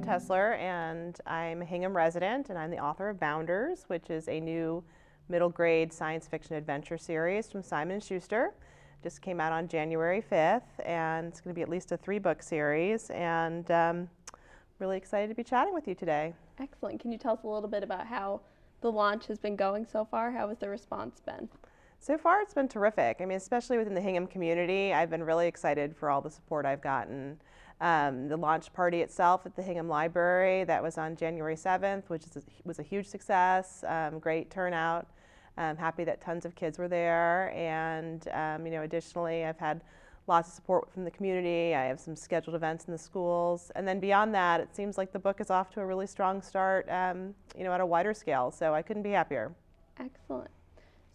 Tesler, and I'm a Hingham resident, and I'm the author of Bounders, which is a new middle grade science fiction adventure series from Simon & Schuster. Just came out on January 5th, and it's going to be at least a 3-book series, and really excited to be chatting with you today. Excellent. Can you tell us a little bit about how the launch has been going so far? How has the response been? So far, it's been terrific. I mean, especially within the Hingham community, I've been really excited for all the support I've gotten. The launch party itself at the Hingham Library, that was on January 7th, which was a huge success, great turnout. I'm happy that tons of kids were there, and additionally, I've had lots of support from the community. I have some scheduled events in the schools, and then beyond that, it seems like the book is off to a really strong start, at a wider scale. So I couldn't be happier. Excellent.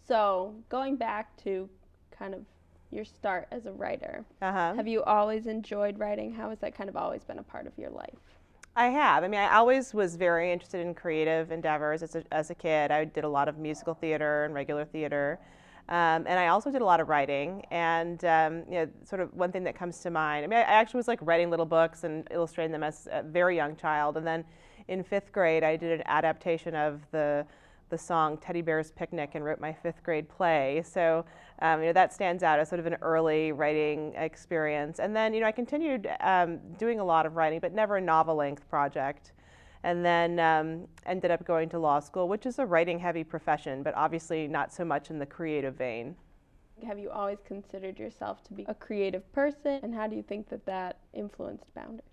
So going back to kind of your start as a writer, have you always enjoyed writing? How has that kind of always been a part of your life? I have. I mean, I always was very interested in creative endeavors as a kid. I did a lot of musical theater and regular theater. And I also did a lot of writing. And, sort of one thing that comes to mind, I mean, I actually was like writing little books and illustrating them as a very young child. And then in 5th grade, I did an adaptation of the song Teddy Bear's Picnic and wrote my 5th grade play. So, that stands out as sort of an early writing experience. And then, I continued doing a lot of writing, but never a novel-length project. And then ended up going to law school, which is a writing-heavy profession, but obviously not so much in the creative vein. Have you always considered yourself to be a creative person, and how do you think that influenced Bounders?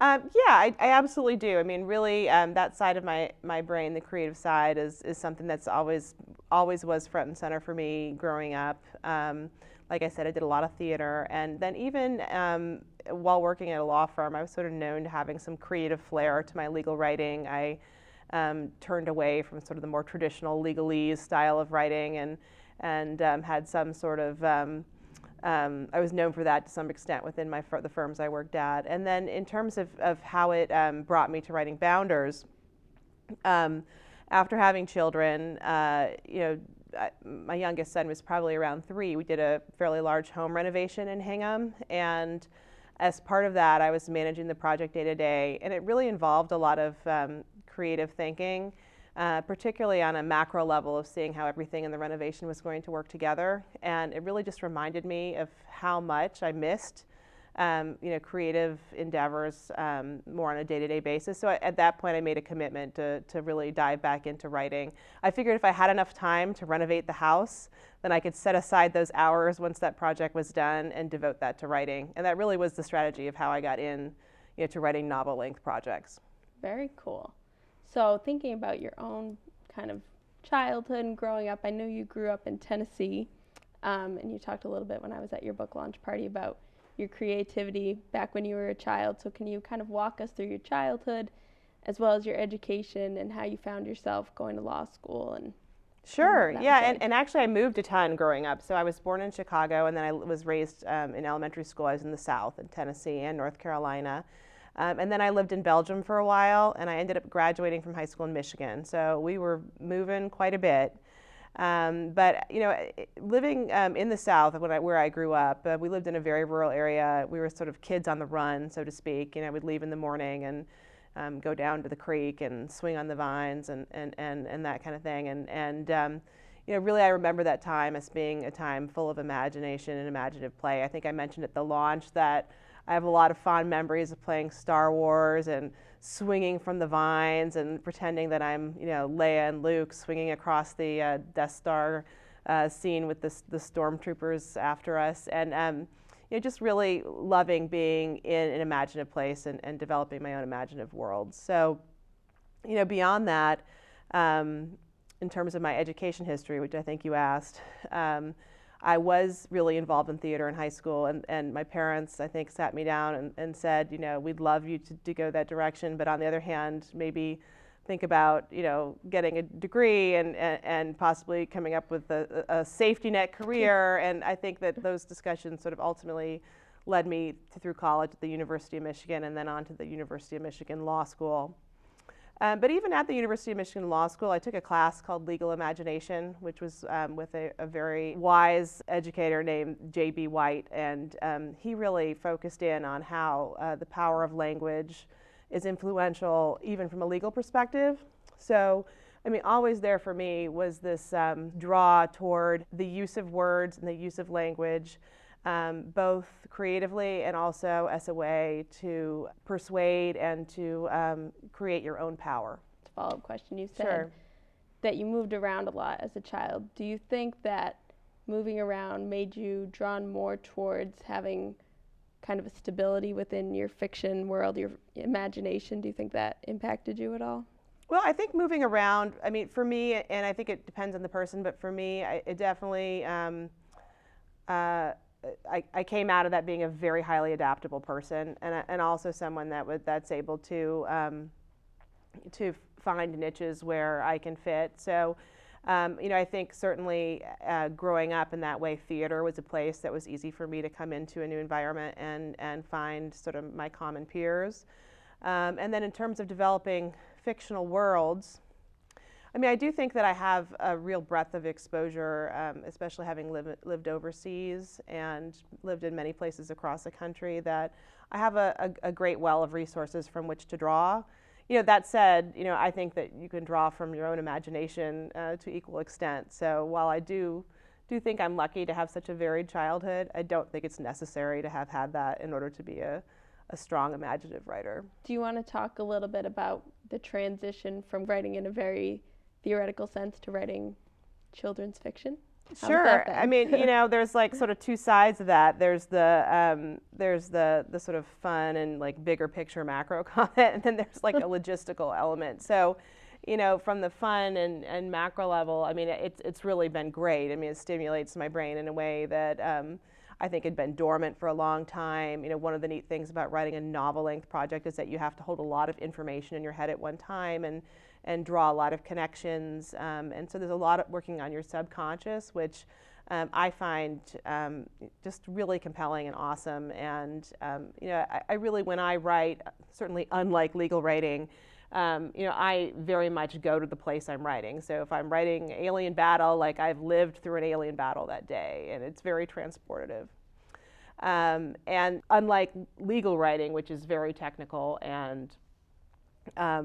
I absolutely do. I mean, really, that side of my brain, the creative side, is something that's always was front and center for me growing up. Like I said, I did a lot of theater, and then even while working at a law firm, I was sort of known to having some creative flair to my legal writing. I turned away from sort of the more traditional legalese style of writing, and had some sort of I was known for that to some extent within the firms I worked at. And then in terms of how it brought me to writing Bounders, after having children, my youngest son was probably around 3. We did a fairly large home renovation in Hingham, and as part of that, I was managing the project day to day, and it really involved a lot of creative thinking. Particularly on a macro level of seeing how everything in the renovation was going to work together. And it really just reminded me of how much I missed creative endeavors more on a day-to-day basis. So at that point, I made a commitment to really dive back into writing. I figured if I had enough time to renovate the house, then I could set aside those hours once that project was done and devote that to writing. And that really was the strategy of how I got in to writing novel-length projects. Very cool. So thinking about your own kind of childhood and growing up, I know you grew up in Tennessee, and you talked a little bit when I was at your book launch party about your creativity back when you were a child. So can you kind of walk us through your childhood as well as your education and how you found yourself going to law school? And Sure, yeah, and actually I moved a ton growing up. So I was born in Chicago, and then I was raised in elementary school. I was in the South, in Tennessee and North Carolina. And then I lived in Belgium for a while, and I ended up graduating from high school in Michigan. So we were moving quite a bit. But living in the South, where I grew up, we lived in a very rural area. We were sort of kids on the run, so to speak. We'd leave in the morning and go down to the creek and swing on the vines and that kind of thing. And really I remember that time as being a time full of imagination and imaginative play. I think I mentioned at the launch that I have a lot of fond memories of playing Star Wars and swinging from the vines and pretending that I'm, Leia and Luke swinging across the Death Star scene with the stormtroopers after us, and just really loving being in an imaginative place and developing my own imaginative world. So, beyond that, in terms of my education history, which I think you asked, I was really involved in theater in high school, and my parents, I think, sat me down and said, we'd love you to go that direction, but on the other hand, maybe think about, getting a degree and possibly coming up with a safety net career. And I think that those discussions sort of ultimately led me through college at the University of Michigan and then on to the University of Michigan Law School. But even at the University of Michigan Law School, I took a class called Legal Imagination, which was with a very wise educator named J.B. White. And he really focused in on how the power of language is influential even from a legal perspective. So, I mean, always there for me was this draw toward the use of words and the use of language, both creatively and also as a way to persuade and to create your own power. Follow-up question. You said Sure. that you moved around a lot as a child. Do you think that moving around made you drawn more towards having kind of a stability within your fiction world, your imagination? Do you think that impacted you at all? Well, I think moving around, I mean, for me, and I think it depends on the person, but for me, it definitely, I came out of that being a very highly adaptable person, and also someone that's able to find niches where I can fit. So, I think certainly growing up in that way, theater was a place that was easy for me to come into a new environment and find sort of my common peers. And then in terms of developing fictional worlds, I mean, I do think that I have a real breadth of exposure, especially having lived overseas and lived in many places across the country, that I have a great well of resources from which to draw. That said, I think that you can draw from your own imagination to equal extent. So while I do think I'm lucky to have such a varied childhood, I don't think it's necessary to have had that in order to be a strong imaginative writer. Do you want to talk a little bit about the transition from writing in a very theoretical sense to writing children's fiction? Sure. I mean, there's like sort of two sides of that. There's the sort of fun and like bigger picture macro comment, and then there's like a logistical element. So, from the fun and macro level, I mean, it's really been great. I mean, it stimulates my brain in a way that I think had been dormant for a long time. One of the neat things about writing a novel-length project is that you have to hold a lot of information in your head at one time and draw a lot of connections. And so there's a lot of working on your subconscious, which I find just really compelling and awesome. And I really, when I write, certainly unlike legal writing, I very much go to the place I'm writing. So if I'm writing alien battle, like I've lived through an alien battle that day, and it's very transportative. And unlike legal writing, which is very technical and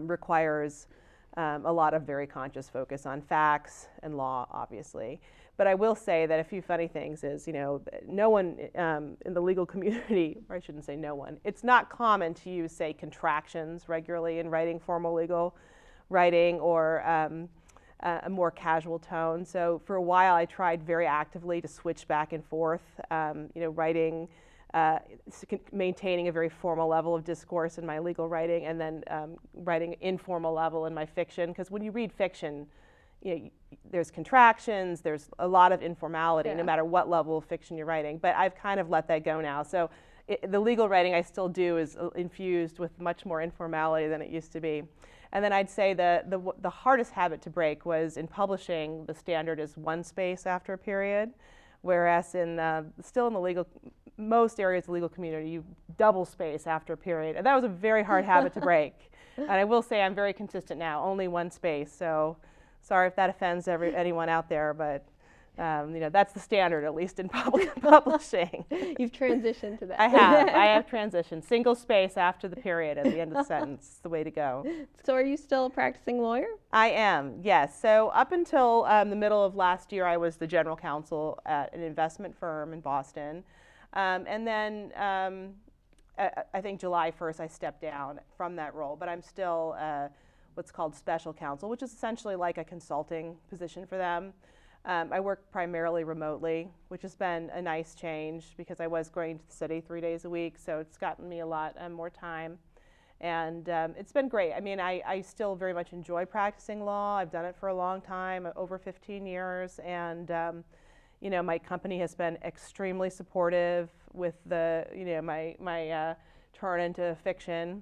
requires a lot of very conscious focus on facts and law, obviously. But I will say that a few funny things is, no one in the legal community, or I shouldn't say no one, it's not common to use, say, contractions regularly in writing formal legal writing, or a more casual tone. So for a while I tried very actively to switch back and forth, writing, maintaining a very formal level of discourse in my legal writing, and then writing informal level in my fiction. Because when you read fiction, there's contractions, there's a lot of informality, no matter what level of fiction you're writing. But I've kind of let that go now. So the legal writing I still do is infused with much more informality than it used to be. And then I'd say the hardest habit to break was in publishing. The standard is one space after a period, whereas still in the most areas of the legal community, you double space after a period. And that was a very hard habit to break. And I will say I'm very consistent now, only one space. So sorry if that offends anyone out there, but that's the standard, at least in publishing. You've transitioned to that. I have transitioned. Single space after the period at the end of the sentence is the way to go. So are you still a practicing lawyer? I am, yes. So up until the middle of last year, I was the general counsel at an investment firm in Boston. And then I think July 1st, I stepped down from that role, but I'm still what's called special counsel, which is essentially like a consulting position for them. I work primarily remotely, which has been a nice change because I was going to the city 3 days a week, so it's gotten me a lot more time. And it's been great. I mean, I still very much enjoy practicing law. I've done it for a long time, over 15 years, and my company has been extremely supportive with my turn into fiction.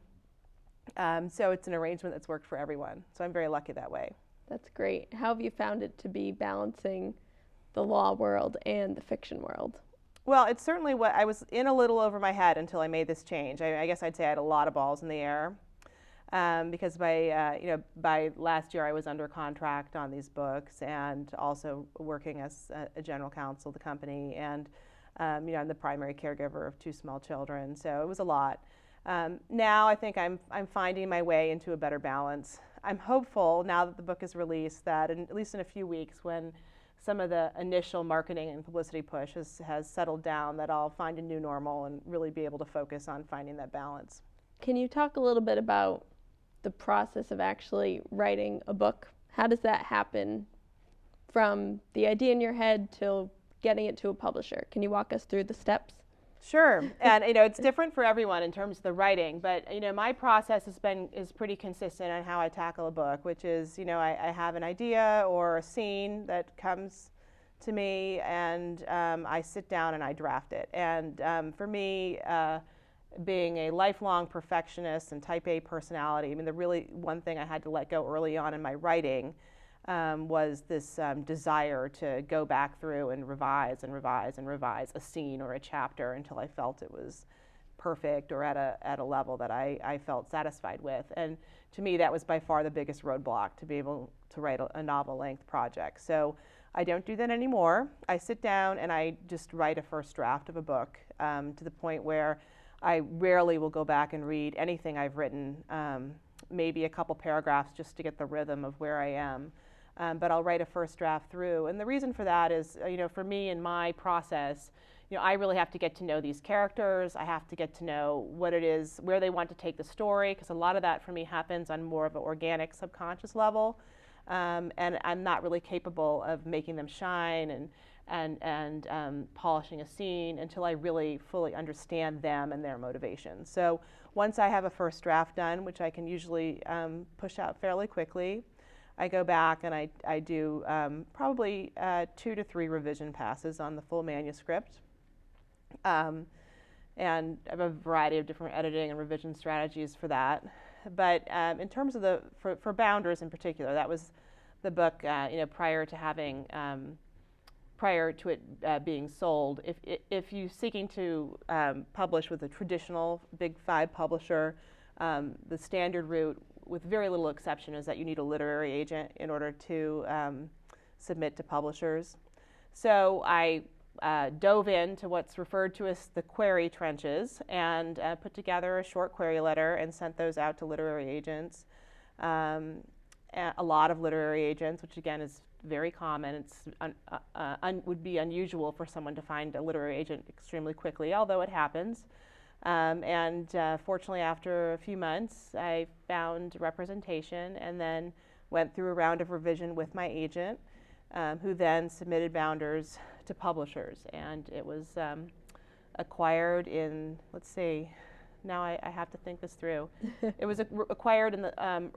So it's an arrangement that's worked for everyone. So I'm very lucky that way. That's great. How have you found it to be balancing the law world and the fiction world? Well, it's certainly what I was in a little over my head until I made this change. I guess I'd say I had a lot of balls in the air because by last year I was under contract on these books and also working as a general counsel of the company, and I'm the primary caregiver of 2 small children, so it was a lot. Now I think I'm finding my way into a better balance. I'm hopeful now that the book is released that at least in a few weeks, when some of the initial marketing and publicity push has settled down, that I'll find a new normal and really be able to focus on finding that balance. Can you talk a little bit about the process of actually writing a book? How does that happen from the idea in your head till getting it to a publisher? Can you walk us through the steps? Sure, and it's different for everyone in terms of the writing, but my process is pretty consistent on how I tackle a book, which is I have an idea or a scene that comes to me, and I sit down and I draft it. And for me, being a lifelong perfectionist and type A personality, the really one thing I had to let go early on in my writing was this desire to go back through and revise and revise and revise a scene or a chapter until I felt it was perfect or at a level that I felt satisfied with. And to me, that was by far the biggest roadblock to be able to write a novel-length project. So I don't do that anymore. I sit down and I just write a first draft of a book to the point where I rarely will go back and read anything I've written, maybe a couple paragraphs just to get the rhythm of where I am. But I'll write a first draft through. And the reason for that is, for me in my process, I really have to get to know these characters. I have to get to know what it is, where they want to take the story, because a lot of that for me happens on more of an organic, subconscious level. And I'm not really capable of making them shine and polishing a scene until I really fully understand them and their motivations. So once I have a first draft done, which I can usually push out fairly quickly, I go back and I do probably 2 to 3 revision passes on the full manuscript. And I have a variety of different editing and revision strategies for that. But in terms of for Bounders in particular, that was the book prior to it being sold. If you're seeking to publish with a traditional Big 5 publisher, the standard route, with very little exception, is that you need a literary agent in order to submit to publishers. So I dove into what's referred to as the query trenches and put together a short query letter and sent those out to literary agents. A lot of literary agents, which again is very common. It's would be unusual for someone to find a literary agent extremely quickly, although it happens. Fortunately, after a few months, I found representation and then went through a round of revision with my agent, who then submitted Bounders to publishers. And it was acquired in, let's see, now I have to think this through. It was acquired in the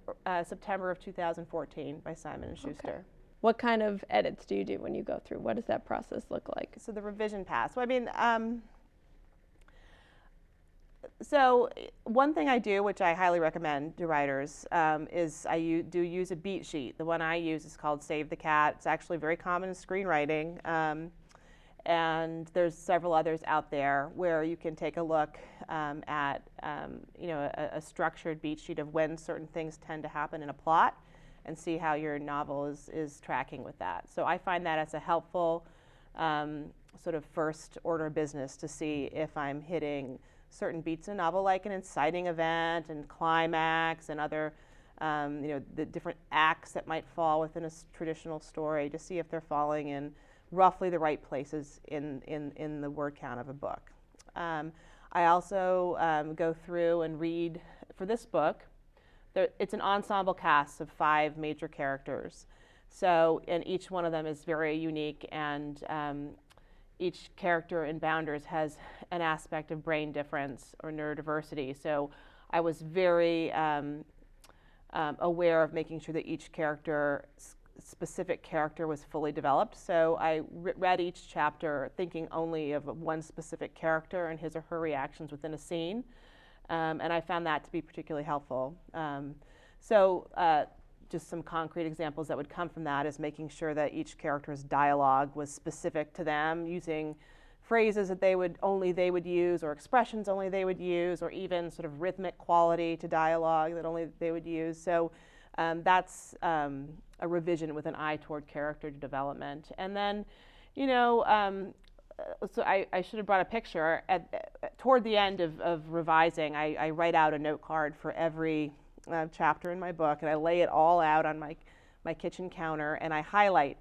September of 2014 by Simon & Schuster. Okay. What kind of edits do you do when you go through? What does that process look like? So the revision pass. Well, so one thing I do, which I highly recommend to writers, is I do use a beat sheet. The one I use is called Save the Cat. It's actually very common in screenwriting, and there's several others out there where you can take a look at a structured beat sheet of when certain things tend to happen in a plot, and see how your novel is tracking with that. So I find that as a helpful sort of first order business to see if I'm hitting certain beats in a novel, like an inciting event and climax and other, the different acts that might fall within a traditional story, to see if they're falling in roughly the right places in the word count of a book. I also go through and read, for this book, it's an ensemble cast of 5 major characters. So, and each one of them is very unique, and each character in Bounders has an aspect of brain difference or neurodiversity. So I was very aware of making sure that each specific character was fully developed. So I read each chapter thinking only of one specific character and his or her reactions within a scene. And I found that to be particularly helpful. Just some concrete examples that would come from that is making sure that each character's dialogue was specific to them, using phrases that they would use, or expressions only they would use, or even sort of rhythmic quality to dialogue that only they would use. So that's a revision with an eye toward character development. And then, so I should have brought a picture. toward the end of revising, I write out a note card for every chapter in my book, and I lay it all out on my kitchen counter, and I highlight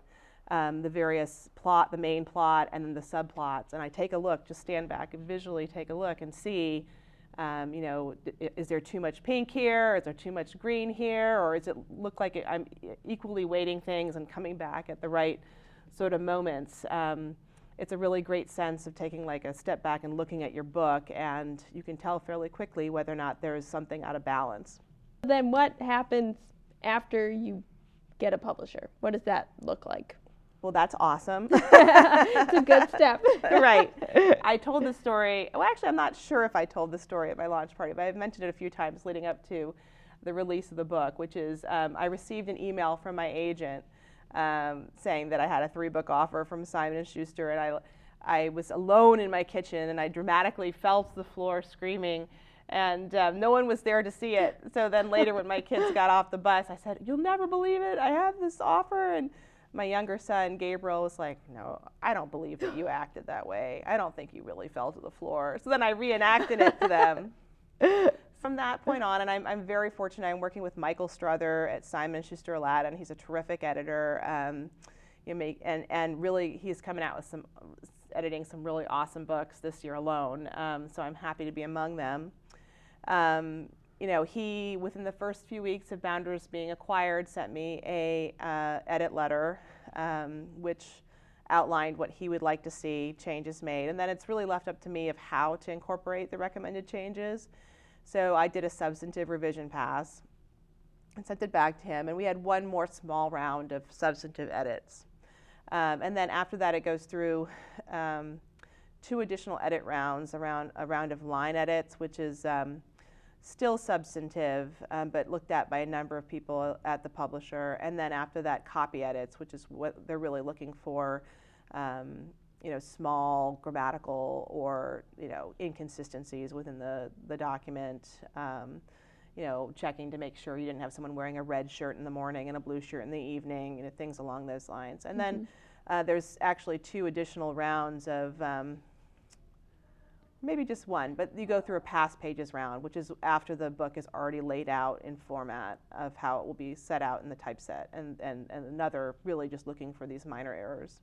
the various plot, the main plot, and then the subplots, and I take a look, just stand back and visually take a look and see, is there too much pink here? Is there too much green here? Or does it look like I'm equally weighting things and coming back at the right sort of moments? It's a really great sense of taking like a step back and looking at your book, and you can tell fairly quickly whether or not there is something out of balance. Then what happens after you get a publisher? What does that look like? Well, that's awesome. It's a good step. Right. I told this story, well, actually, I'm not sure if I told this story at my launch party, but I've mentioned it a few times leading up to the release of the book, which is I received an email from my agent saying that I had a 3-book offer from Simon & Schuster, and I was alone in my kitchen, and I dramatically fell to the floor screaming, and no one was there to see it. So then later when my kids got off the bus, I said, "You'll never believe it, I have this offer." And my younger son, Gabriel, was like, "No, I don't believe that you acted that way. I don't think you really fell to the floor." So then I reenacted it to them. From that point on, and I'm very fortunate, I'm working with Michael Struther at Simon & Schuster Aladdin. He's a terrific editor, and really he's coming out with editing some really awesome books this year alone, so I'm happy to be among them. He, within the first few weeks of Bounders being acquired, sent me a edit letter, which outlined what he would like to see changes made. And then it's really left up to me of how to incorporate the recommended changes. So I did a substantive revision pass and sent it back to him. And we had one more small round of substantive edits. And then after that, it goes through 2 additional edit rounds, a round of line edits, which is still substantive, but looked at by a number of people at the publisher. And then after that, copy edits, which is what they're really looking for, small grammatical or, inconsistencies within the document, checking to make sure you didn't have someone wearing a red shirt in the morning and a blue shirt in the evening, things along those lines. And then there's actually 2 additional rounds of maybe just one, but you go through a past pages round, which is after the book is already laid out in format of how it will be set out in the typeset, and another really just looking for these minor errors.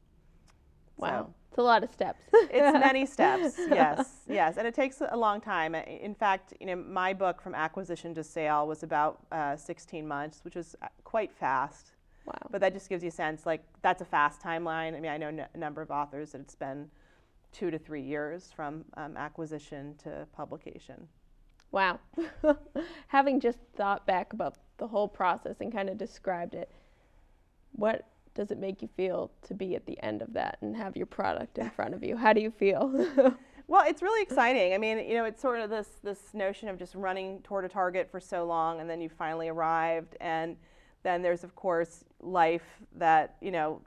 Wow, So, it's a lot of steps. it's many steps, yes, and it takes a long time. In fact, my book from acquisition to sale was about 16 months, which is quite fast. Wow. But that just gives you a sense, like, that's a fast timeline. I mean, I know a number of authors that it's been 2 to 3 years from acquisition to publication. Wow. Having just thought back about the whole process and kind of described it, what does it make you feel to be at the end of that and have your product in front of you? How do you feel? Well, it's really exciting. I mean, it's sort of this notion of just running toward a target for so long, and then you finally arrived, and then there's, of course, life that,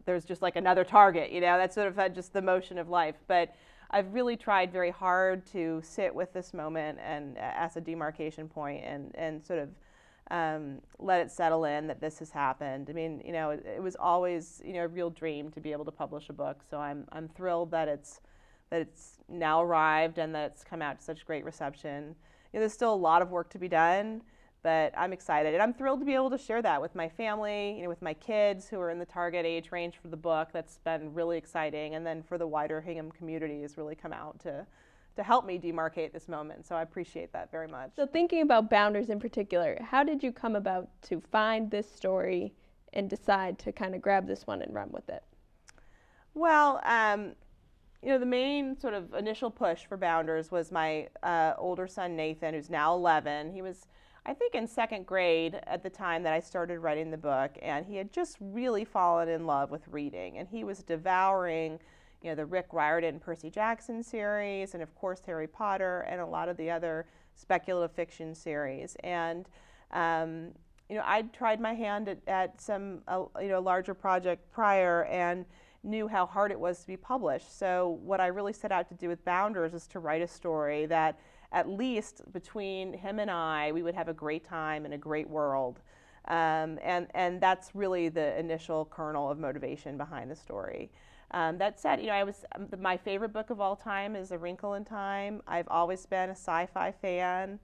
there's just like another target, that's sort of just the motion of life. But I've really tried very hard to sit with this moment and as a demarcation point and sort of let it settle in that this has happened. I mean, it was always, a real dream to be able to publish a book. So I'm thrilled that it's now arrived and that it's come out to such great reception. There's still a lot of work to be done, but I'm excited, and I'm thrilled to be able to share that with my family, with my kids who are in the target age range for the book. That's been really exciting, and then for the wider Hingham community has really come out to help me demarcate this moment. So I appreciate that very much. So thinking about Bounders in particular, how did you come about to find this story and decide to kind of grab this one and run with it? Well, the main sort of initial push for Bounders was my older son Nathan, who's now 11. He was, I think, in 2nd grade at the time that I started writing the book, and he had just really fallen in love with reading, and he was devouring, the Rick Riordan, Percy Jackson series, and of course Harry Potter, and a lot of the other speculative fiction series. And I'd tried my hand at some larger project prior, and knew how hard it was to be published. So what I really set out to do with Bounders is to write a story that, at least between him and I, we would have a great time in a great world. And that's really the initial kernel of motivation behind the story. That said, my favorite book of all time is A Wrinkle in Time. I've always been a sci-fi fan,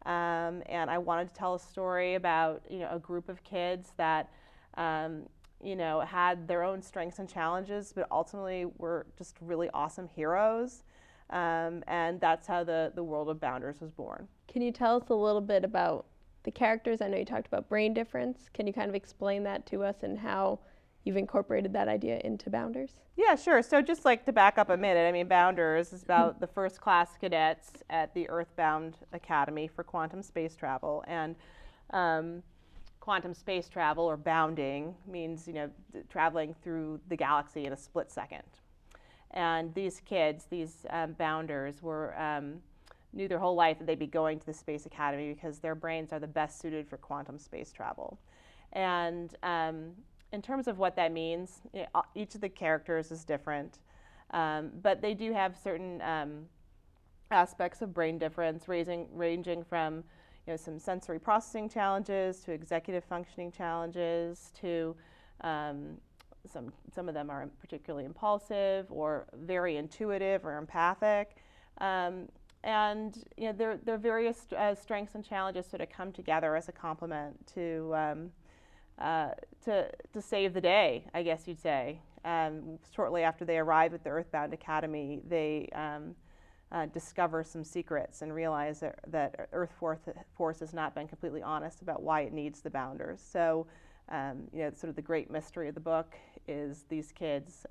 and I wanted to tell a story about a group of kids that had their own strengths and challenges, but ultimately were just really awesome heroes. And that's how the world of Bounders was born. Can you tell us a little bit about the characters? I know you talked about brain difference. Can you kind of explain that to us and how you've incorporated that idea into Bounders? Yeah, sure. So just like to back up a minute, I mean, Bounders is about the first class cadets at the Earthbound Academy for quantum space travel. And quantum space travel, or bounding, means traveling through the galaxy in a split second. And these kids, these bounders, knew their whole life that they'd be going to the Space Academy because their brains are the best suited for quantum space travel. And in terms of what that means, each of the characters is different, but they do have certain aspects of brain difference, ranging from some sensory processing challenges to executive functioning challenges to some of them are particularly impulsive or very intuitive or empathic, and their various strengths and challenges sort of come together as a complement to save the day, I guess you'd say. Shortly after they arrive at the Earthbound Academy, they discover some secrets and realize that Earth Force has not been completely honest about why it needs the Bounders. So, sort of the great mystery of the book is these kids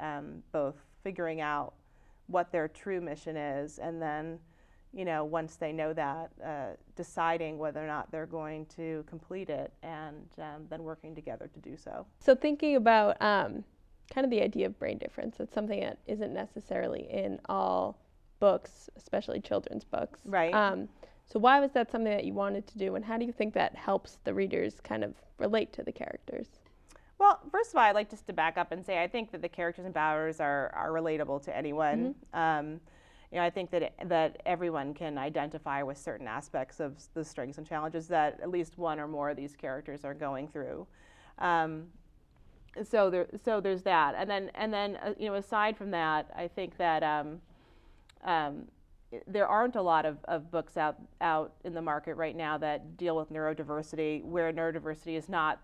both figuring out what their true mission is, and then, once they know that, deciding whether or not they're going to complete it, and then working together to do so. So thinking about kind of the idea of brain difference, it's something that isn't necessarily in all books, especially children's books. Right. So why was that something that you wanted to do, and how do you think that helps the readers kind of relate to the characters? Well, first of all, I'd like just to back up and say I think that the characters in Bounders are relatable to anyone. Mm-hmm. I think that everyone can identify with certain aspects of the strengths and challenges that at least one or more of these characters are going through. So there's that, and then aside from that, I think that there aren't a lot of books out in the market right now that deal with neurodiversity, where neurodiversity is not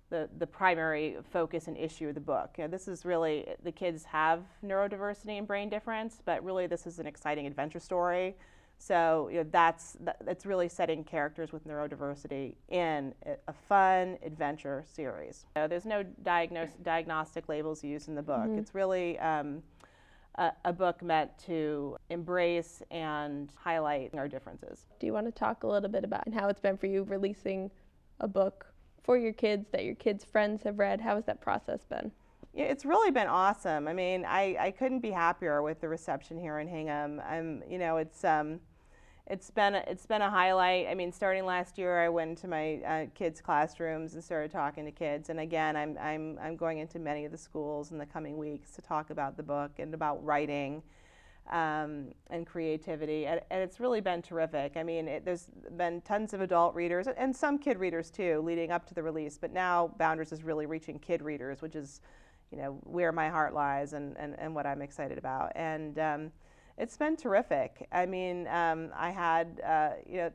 the primary focus and issue of the book. This is really, the kids have neurodiversity and brain difference, but really this is an exciting adventure story. So that's really setting characters with neurodiversity in a fun adventure series. There's no diagnostic labels used in the book. Mm-hmm. It's really a book meant to embrace and highlight our differences. Do you want to talk a little bit about how it's been for you releasing a book for your kids that your kids' friends have read? How has that process been? Yeah, it's really been awesome. I mean, I couldn't be happier with the reception here in Hingham. It's been a highlight. I mean, starting last year, I went into my kids' classrooms and started talking to kids. And again, I'm going into many of the schools in the coming weeks to talk about the book and about writing and creativity. And it's really been terrific. I mean, there's been tons of adult readers and some kid readers too, leading up to the release. But now Bounders is really reaching kid readers, which is, where my heart lies and what I'm excited about. And it's been terrific. I mean, I had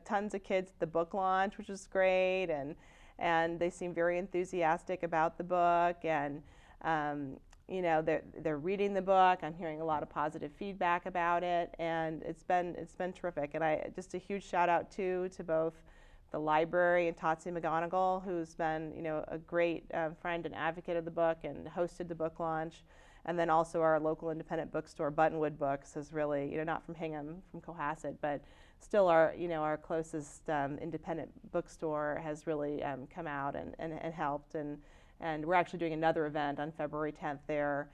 tons of kids at the book launch, which was great, and they seem very enthusiastic about the book, and they're reading the book. I'm hearing a lot of positive feedback about it, and it's been terrific. And just a huge shout out to both the library and Tatsi McGonigal, who's been a great friend and advocate of the book and hosted the book launch. And then also our local independent bookstore, Buttonwood Books, is really, not from Hingham, from Cohasset, but still our closest independent bookstore has really come out and helped. And we're actually doing another event on February 10th there.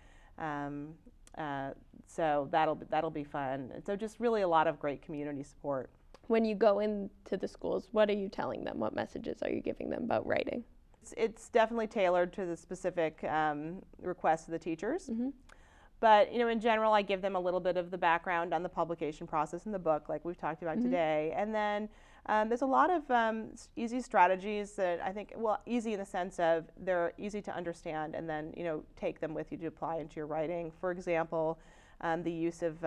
So that'll be fun. So just really a lot of great community support. When you go into the schools, what are you telling them? What messages are you giving them about writing? It's definitely tailored to the specific requests of the teachers. Mm-hmm. But, in general, I give them a little bit of the background on the publication process in the book, like we've talked about mm-hmm. today. And then There's a lot of easy strategies that I think, well, easy in the sense of they're easy to understand and then, take them with you to apply into your writing. For example, the use of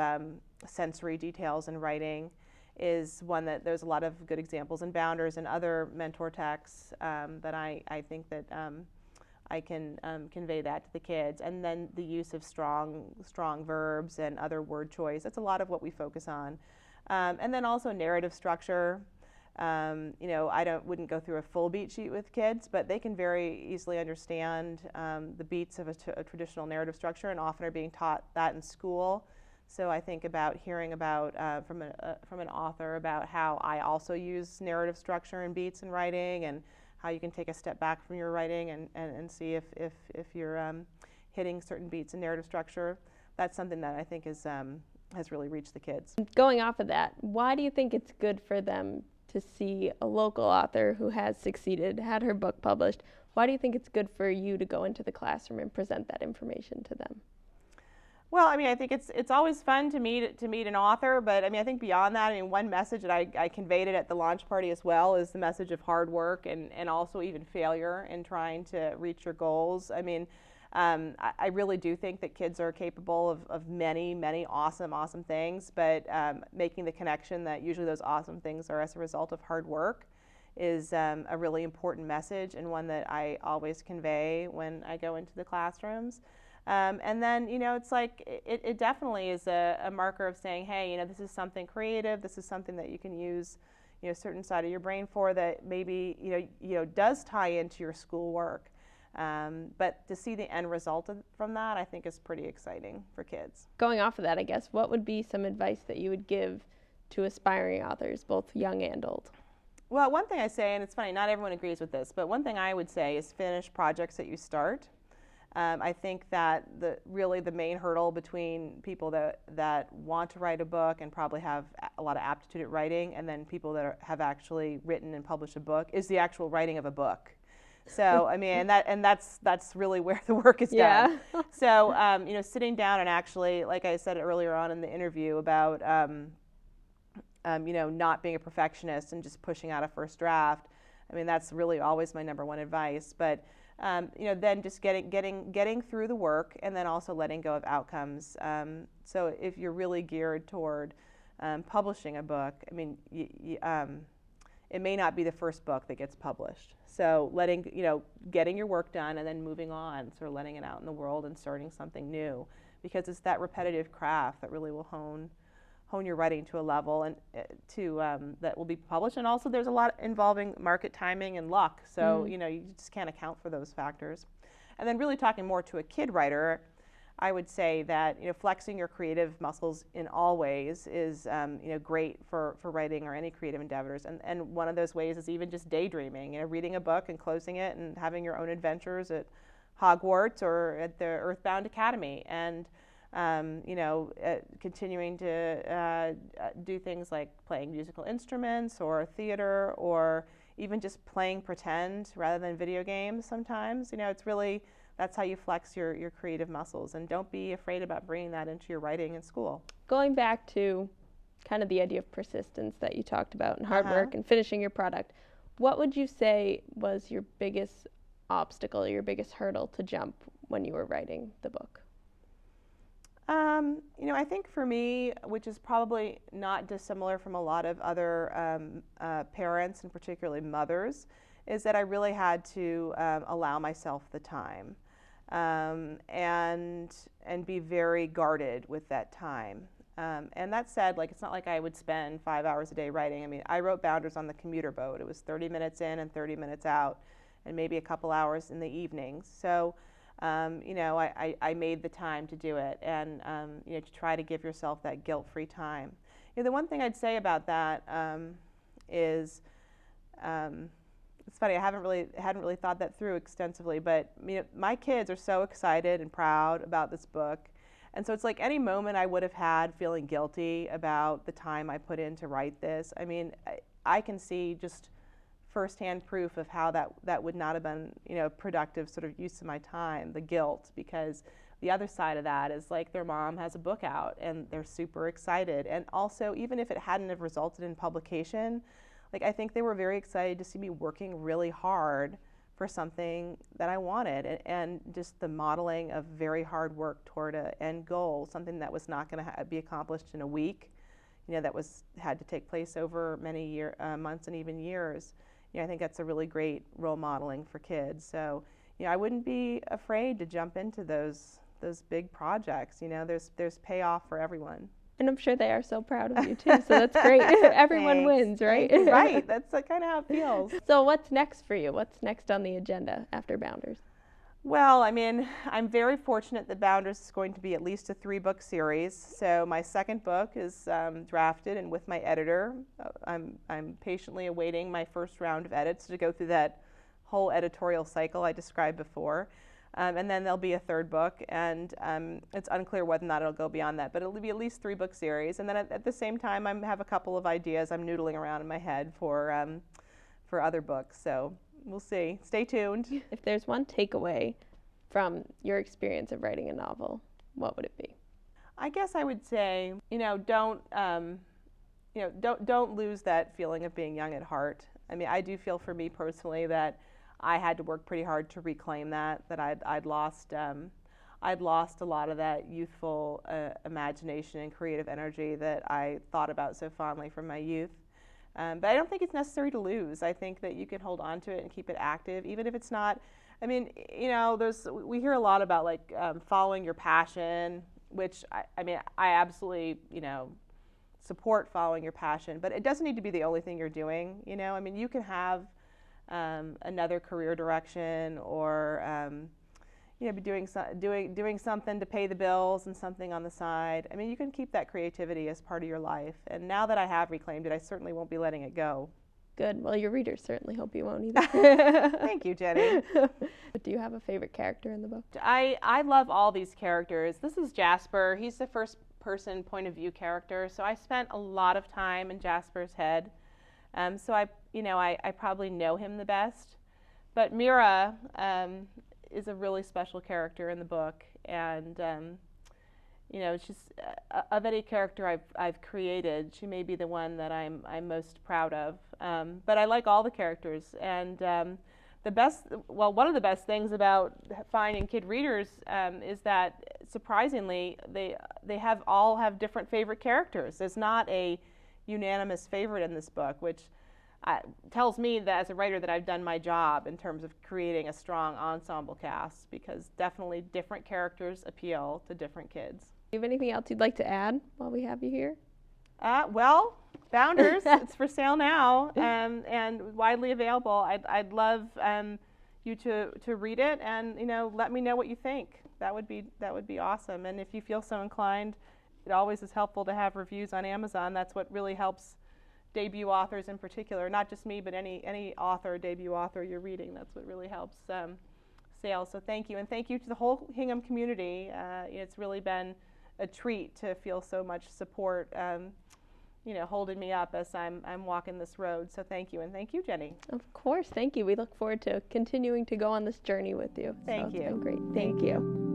sensory details in writing is one that there's a lot of good examples in Bounders and other mentor texts that I think that I can convey that to the kids. And then the use of strong verbs and other word choice. That's a lot of what we focus on. And then also narrative structure. I wouldn't go through a full beat sheet with kids, but they can very easily understand the beats of a traditional narrative structure, and often are being taught that in school. So I think about hearing about from an author about how I also use narrative structure and beats in writing, and how you can take a step back from your writing and see if you're hitting certain beats in narrative structure. That's something that I think has really reached the kids. Going off of that, why do you think it's good for them to see a local author who has succeeded, had her book published? Why do you think it's good for you to go into the classroom and present that information to them? Well, I think it's always fun to meet an author, but I think beyond that, one message that I conveyed it at the launch party as well is the message of hard work and also even failure in trying to reach your goals. I really do think that kids are capable of many, many awesome things, but making the connection that usually those awesome things are as a result of hard work is a really important message, and one that I always convey when I go into the classrooms. And then, it's like it definitely is a marker of saying, hey, this is something creative, this is something that you can use a certain side of your brain for that maybe does tie into your schoolwork. But to see the end result from that, I think is pretty exciting for kids. Going off of that, I guess, what would be some advice that you would give to aspiring authors, both young and old? Well, one thing I say, and it's funny, not everyone agrees with this, but one thing I would say is finish projects that you start. I think that really the main hurdle between people that want to write a book and probably have a lot of aptitude at writing, and then people that have actually written and published a book, is the actual writing of a book. So that's really where the work is done. So sitting down and actually, like I said earlier on in the interview about not being a perfectionist and just pushing out a first draft. That's really always my number one advice. But then just getting through the work, and then also letting go of outcomes. So if you're really geared toward publishing a book, it may not be the first book that gets published. So getting your work done and then moving on, sort of letting it out in the world and starting something new, because it's that repetitive craft that really will hone your writing to a level and that will be published. And also there's a lot involving market timing and luck. So, you just can't account for those factors. And then really talking more to a kid writer, I would say that flexing your creative muscles in all ways is great for writing or any creative endeavors. And one of those ways is even just daydreaming, reading a book and closing it and having your own adventures at Hogwarts or at the Earthbound Academy, and continuing to do things like playing musical instruments or theater, or even just playing pretend rather than video games sometimes. It's really, that's how you flex your creative muscles, and don't be afraid about bringing that into your writing in school. Going back to kind of the idea of persistence that you talked about, and hard work and finishing your product, what would you say was your biggest obstacle, your biggest hurdle to jump when you were writing the book? I think for me, which is probably not dissimilar from a lot of other parents, and particularly mothers, is that I really had to allow myself the time and be very guarded with that time. And that said, it's not like I would spend 5 hours a day writing. I wrote Bounders on the commuter boat. It was 30 minutes in and 30 minutes out, and maybe a couple hours in the evenings. So I made the time to do it, and to try to give yourself that guilt-free time. The one thing I'd say about that is, it's funny, I hadn't really thought that through extensively, but my kids are so excited and proud about this book, and so it's like any moment I would have had feeling guilty about the time I put in to write this. I can see just firsthand proof of how that would not have been productive sort of use of my time, the guilt, because the other side of that is their mom has a book out and they're super excited. And also, even if it hadn't have resulted in publication, like I think they were very excited to see me working really hard for something that I wanted, and just the modeling of very hard work toward an end goal, something that was not going to be accomplished in a week, that had to take place over many months and even years. I think that's a really great role modeling for kids. So, I wouldn't be afraid to jump into those big projects. There's payoff for everyone. And I'm sure they are so proud of you too, so that's great. Everyone wins, right? Right, that's kind of how it feels. So what's next for you? What's next on the agenda after Bounders? Well, I'm very fortunate that Bounders is going to be at least a 3-book series. So my second book is drafted, and with my editor, I'm patiently awaiting my first round of edits to go through that whole editorial cycle I described before. And then there'll be a third book, and it's unclear whether or not it'll go beyond that, but it'll be at least 3-book series. And then at the same time, I have a couple of ideas I'm noodling around in my head for other books. So we'll see. Stay tuned. If there's one takeaway from your experience of writing a novel, what would it be? I guess I would say, don't lose that feeling of being young at heart. I do feel for me personally that I had to work pretty hard to reclaim that I'd lost a lot of that youthful imagination and creative energy that I thought about so fondly from my youth. But I don't think it's necessary to lose. I think that you can hold on to it and keep it active, even if it's not. We hear a lot about following your passion, which I absolutely support following your passion, but it doesn't need to be the only thing you're doing. You can have another career direction, or be doing something to pay the bills and something on the side. You can keep that creativity as part of your life. And now that I have reclaimed it, I certainly won't be letting it go. Good. Well, your readers certainly hope you won't either. Thank you, Jenny. But do you have a favorite character in the book? I love all these characters. This is Jasper. He's the first person point of view character, so I spent a lot of time in Jasper's head. So I probably know him the best. But Mira is a really special character in the book, and she's of any character I've created, she may be the one that I'm most proud of. But I like all the characters, and one of the best things about finding kid readers is that surprisingly they all have different favorite characters. There's not a unanimous favorite in this book, which tells me that as a writer that I've done my job in terms of creating a strong ensemble cast, because definitely different characters appeal to different kids. Do you have anything else you'd like to add while we have you here? Well, Bounders, it's for sale now and widely available. I'd love you to read it and let me know what you think. That would be awesome. And if you feel so inclined, it always is helpful to have reviews on Amazon. That's what really helps debut authors in particular, not just me, but any author, debut author you're reading. That's what really helps sales. So thank you, and thank you to the whole Hingham community. It's really been a treat to feel so much support, holding me up as I'm walking this road. So thank you, and thank you, Jenny. Of course, thank you. We look forward to continuing to go on this journey with you. Thank you. It's been great. Thank you.